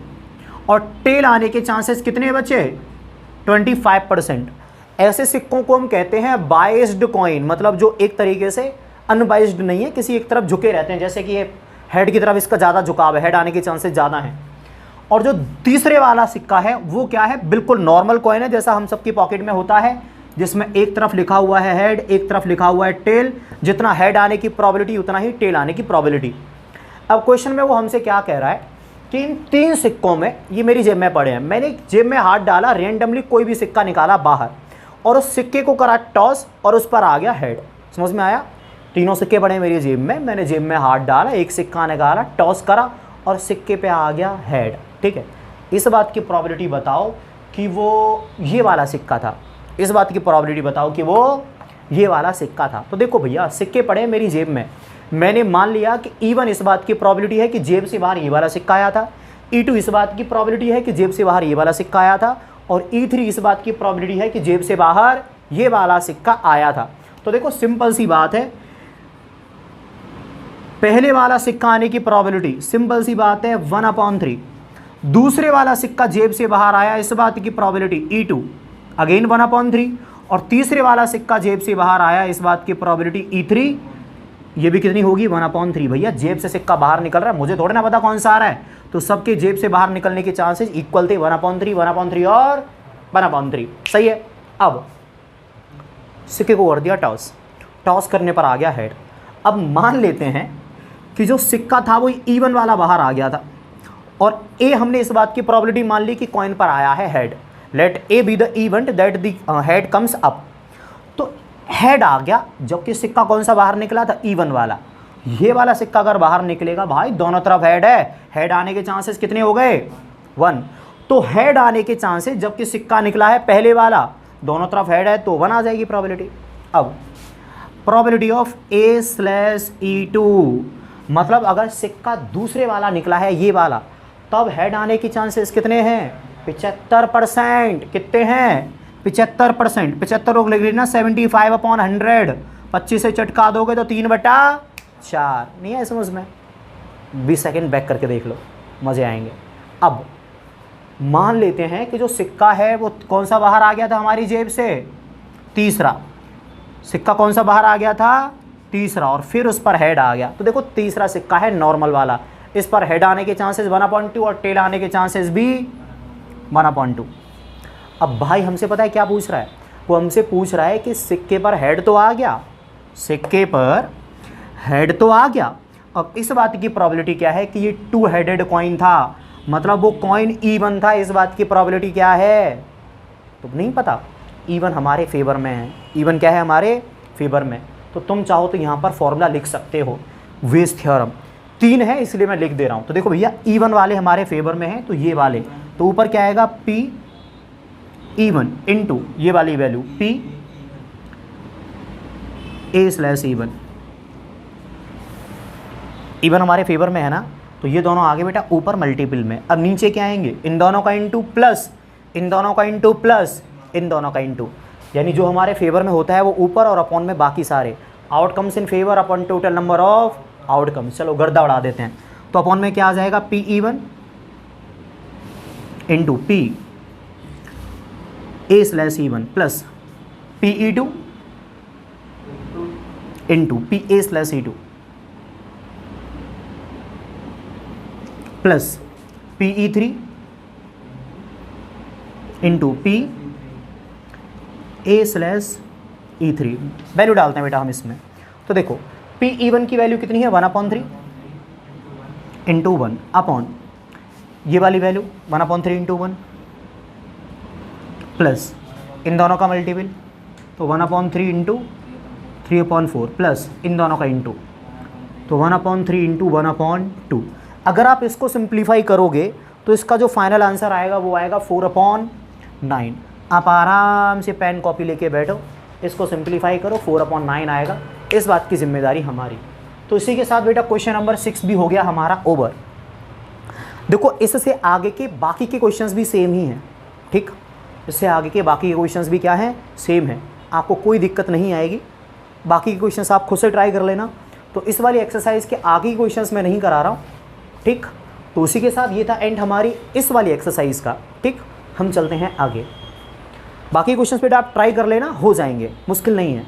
और टेल आने के चांसेस कितने बचे? 25%। ऐसे सिक्कों को हम कहते हैं बाइस्ड कॉइन, मतलब जो एक तरीके से अनबाइस्ड नहीं है, किसी एक तरफ झुके रहते हैं, जैसे कि ये हेड की तरफ इसका ज़्यादा झुकाव है, हेड आने के चांसेस ज़्यादा हैं। और जो तीसरे वाला सिक्का है वो क्या है? बिल्कुल नॉर्मल कॉइन है, जैसा हम सबकी पॉकेट में होता है, जिसमें एक तरफ लिखा हुआ है हेड, एक तरफ लिखा हुआ है टेल। जितना हेड आने की प्रोबेबिलिटी उतना ही टेल आने की प्रोबेबिलिटी। अब क्वेश्चन में वो हमसे क्या कह रहा है कि इन 3 सिक्कों में, ये मेरी जेब में पड़े हैं, मैंने जेब में हाथ डाला, रेंडमली कोई भी सिक्का निकाला बाहर और उस सिक्के को करा टॉस और उस पर आ गया हेड। समझ में आया? तीनों सिक्के पड़े मेरी जेब में, मैंने जेब में हाथ डाला, एक सिक्का निकाला, टॉस करा और सिक्के पे आ गया हेड। ठीक है, इस बात की प्रोबेबिलिटी बताओ कि वो ये वाला सिक्का था। इस बात की प्रोबेबिलिटी बताओ कि वो ये वाला सिक्का था। तो देखो भैया, सिक्के पड़े मेरी जेब में, मैंने मान लिया कि E1 इस बात की प्रोबेबिलिटी है कि जेब से बाहर ये वाला सिक्का आया था, E2 इस बात की प्रोबेबिलिटी है कि जेब से बाहर ये वाला सिक्का आया था, और E3 इस बात की प्रोबेबिलिटी है कि जेब से बाहर ये वाला सिक्का आया था। तो देखो सिंपल सी बात है, पहले वाला सिक्का आने की प्रोबेबिलिटी सिंपल सी बात है 1/3। दूसरे वाला सिक्का जेब से बाहर आया, इस बात की प्रोबेबिलिटी E2 अगेन 1/3, और तीसरे वाला सिक्का जेब से बाहर आया, इस बात की प्रोबेबिलिटी E3, ये भी कितनी होगी 1/3। भैया जेब से सिक्का बाहर निकल रहा है, मुझे थोड़ा ना पता कौन सा आ रहा है, तो सबके जेब से बाहर निकलने के चांसेस इक्वल थे, 1/3, 1/3 और 1/3। सही है। अब सिक्के को कर दिया टॉस, टॉस करने पर आ गया हेड। अब मान लेते हैं कि जो सिक्का था वो E1 वाला बाहर आ गया था, और ए हमने इस बात की प्रोबेबिलिटी मान ली कि कॉइन पर आया है head. Let A be the event that the head comes up. तो हेड आ गया, जबकि सिक्का कौन सा बाहर निकला था? E1 वाला। ये वाला सिक्का अगर बाहर निकलेगा भाई, दोनों तरफ हेड है, हेड आने के चांसेस कितने हो गए? 1। तो हेड आने के चांसेस, जबकि सिक्का निकला है पहले वाला, दोनों तरफ हेड है, तो 1 आ जाएगी प्रोबेबिलिटी। अब प्रोबेबिलिटी ऑफ A/E2, मतलब अगर सिक्का दूसरे वाला निकला है ये वाला, तब हेड आने की चांसेस कितने हैं? 75%। कितने हैं? 75%। 75 लोग लिख लेना, 75/100। 25 से चटका दोगे तो 3/4। नहीं है समझ में? 20 सेकेंड बैक करके देख लो, मज़े आएंगे। अब मान लेते हैं कि जो सिक्का है वो कौन सा बाहर आ गया था हमारी जेब से? तीसरा सिक्का कौन सा बाहर आ गया था? तीसरा, और फिर उस पर हेड आ गया। तो देखो तीसरा सिक्का है नॉर्मल वाला, इस पर हेड आने के चांसेस 1/2 और टेल आने के चांसेस भी 1/2। अब भाई हमसे पता है क्या पूछ रहा है? वो हमसे पूछ रहा है कि सिक्के पर हेड तो आ गया, सिक्के पर हेड तो आ गया, अब इस बात की प्रोबेबिलिटी क्या है कि ये 2 हेडेड कॉइन था, मतलब वो कॉइन E1 था, इस बात की प्रोबेबिलिटी क्या है? तो नहीं पता। E1 हमारे फेवर में है, E1 क्या है? हमारे फेवर में। तो तुम चाहो तो यहाँ पर फॉर्मूला लिख सकते हो, वेज थ्योरम 3 है इसलिए मैं लिख दे रहा हूँ। तो देखो भैया E1 वाले हमारे फेवर में हैं, तो ये वाले, तो ऊपर क्या आएगा? P/E1 इंटू ये वाली वैल्यू P/A/E1। E1 हमारे फेवर में है ना, तो ये दोनों आगे बेटा ऊपर मल्टीपल में। अब नीचे क्या आएंगे? इन दोनों का इंटू प्लस, इन दोनों का इंटू प्लस, इन दोनों का इंटू, यानी जो हमारे फेवर में होता है वो ऊपर और अपॉन में बाकी सारे। Outcomes in favour upon total number of outcomes. चलो गर्दा उड़ा देते हैं, तो अपॉन में क्या आ जाएगा? P/E1 into P/A/E1 plus P/E2 into P/A/E2 plus P/E3 into P/A/E3। Value डालते हैं बेटा हम इसमें। तो देखो P/E1 की वैल्यू कितनी है? 1/3 इंटू 1 अपॉन ये वाली वैल्यू 1/3 इंटू 1 प्लस इन दोनों का मल्टीपल, तो 1/3 इंटू 3/4 प्लस इन दोनों का इंटू, तो 1/3 इंटू 1/2। अगर आप इसको सिंप्लीफाई करोगे तो इसका जो फाइनल आंसर आएगा वो आएगा 4/9। आप आराम से पेन कॉपी लेके बैठो, इसको सिंप्लीफाई करो, 4/9 आएगा। इस बात की जिम्मेदारी हमारी। तो इसी के साथ बेटा क्वेश्चन नंबर 6 भी हो गया हमारा ओवर। देखो इससे आगे के बाकी के क्वेश्चंस भी सेम ही हैं, ठीक? इससे आगे के बाकी के क्वेश्चंस भी क्या हैं? सेम है, आपको कोई दिक्कत नहीं आएगी। बाकी के क्वेश्चंस आप खुद से ट्राई कर लेना। तो इस वाली एक्सरसाइज के आगे के क्वेश्चंस मैं नहीं करा रहा हूँ, ठीक? तो उसी के साथ ये था एंड हमारी इस वाली एक्सरसाइज का, ठीक? हम चलते हैं आगे। बाकी क्वेश्चंस बेटा आप ट्राई कर लेना, हो जाएंगे, मुश्किल नहीं है।